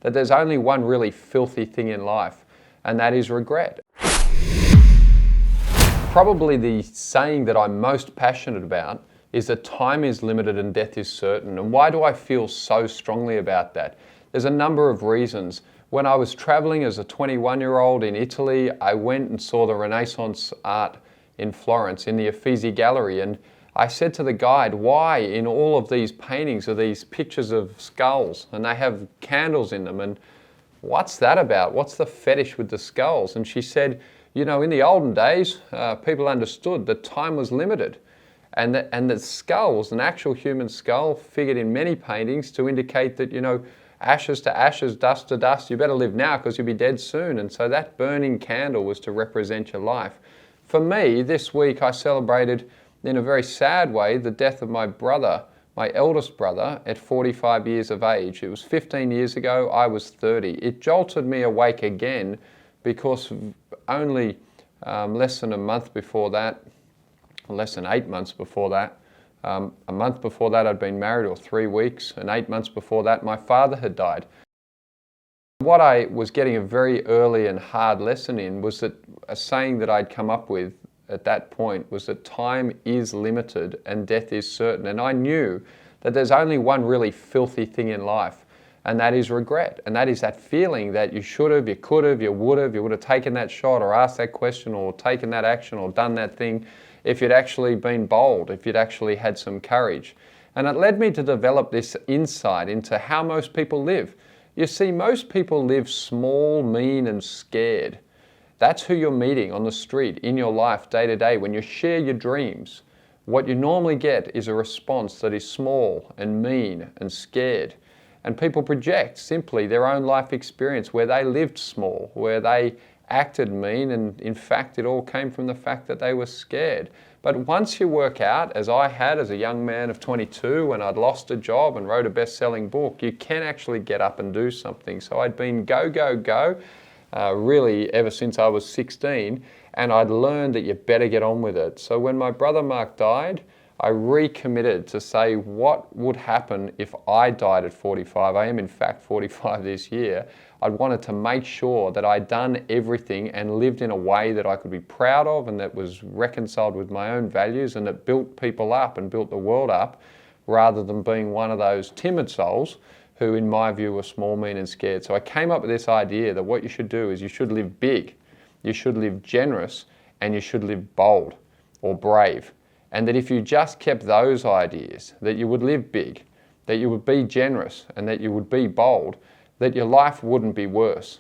that there's only one really filthy thing in life, and that is regret. Probably the saying that I'm most passionate about is that time is limited and death is certain. And why do I feel so strongly about that? There's a number of reasons. When I was traveling as a 21-year-old in Italy, I went and saw the Renaissance art in Florence in the Uffizi Gallery, and I said to the guide, why in all of these paintings are these pictures of skulls and they have candles in them, and what's that about? What's the fetish with the skulls? And she said, you know, in the olden days, people understood that time was limited, and that skulls, an actual human skull, figured in many paintings to indicate that, you know, ashes to ashes, dust to dust, you better live now because you'll be dead soon. And so that burning candle was to represent your life. For me, this week I celebrated, in a very sad way, the death of my brother, my eldest brother, at 45 years of age. It was 15 years ago, I was 30. It jolted me awake again because only less than a month before that, less than 8 months before that, a month before that I'd been married, or 3 weeks, and 8 months before that my father had died. What I was getting a very early and hard lesson in was that a saying that I'd come up with at that point was that time is limited and death is certain. And I knew that there's only one really filthy thing in life, and that is regret. And that is that feeling that you should have, you could have, you would have taken that shot or asked that question or taken that action or done that thing if you'd actually been bold, if you'd actually had some courage. And it led me to develop this insight into how most people live. You see, most people live small, mean, and scared. That's who you're meeting on the street, in your life, day to day. When you share your dreams, what you normally get is a response that is small and mean and scared. And people project simply their own life experience where they lived small, where they acted mean, and in fact it all came from the fact that they were scared. But once you work out, as I had as a young man of 22 when I'd lost a job and wrote a best-selling book, you can actually get up and do something. So I'd been go, go, go, really ever since I was 16, and I'd learned that you better get on with it. So when my brother Mark died, I recommitted to say what would happen if I died at 45. I am in fact 45 this year. I wanted to make sure that I'd done everything and lived in a way that I could be proud of and that was reconciled with my own values and that built people up and built the world up, rather than being one of those timid souls who in my view were small, mean and scared. So I came up with this idea that what you should do is you should live big, you should live generous, and you should live bold or brave. And that if you just kept those ideas, that you would live big, that you would be generous, and that you would be bold, that your life wouldn't be worse.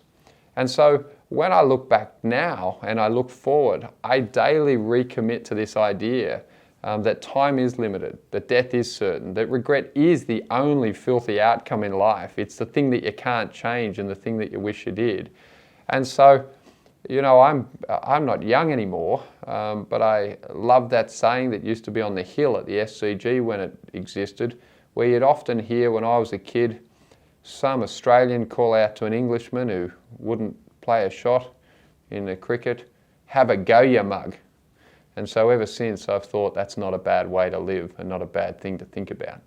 And so when I look back now and I look forward, I daily recommit to this idea that time is limited, that death is certain, that regret is the only filthy outcome in life. It's the thing that you can't change and the thing that you wish you did. And so, you know, I'm not young anymore, but I love that saying that used to be on the hill at the SCG when it existed, where you'd often hear when I was a kid, some Australian call out to an Englishman who wouldn't play a shot in the cricket, "Have a go, you mug." And so ever since I've thought that's not a bad way to live and not a bad thing to think about.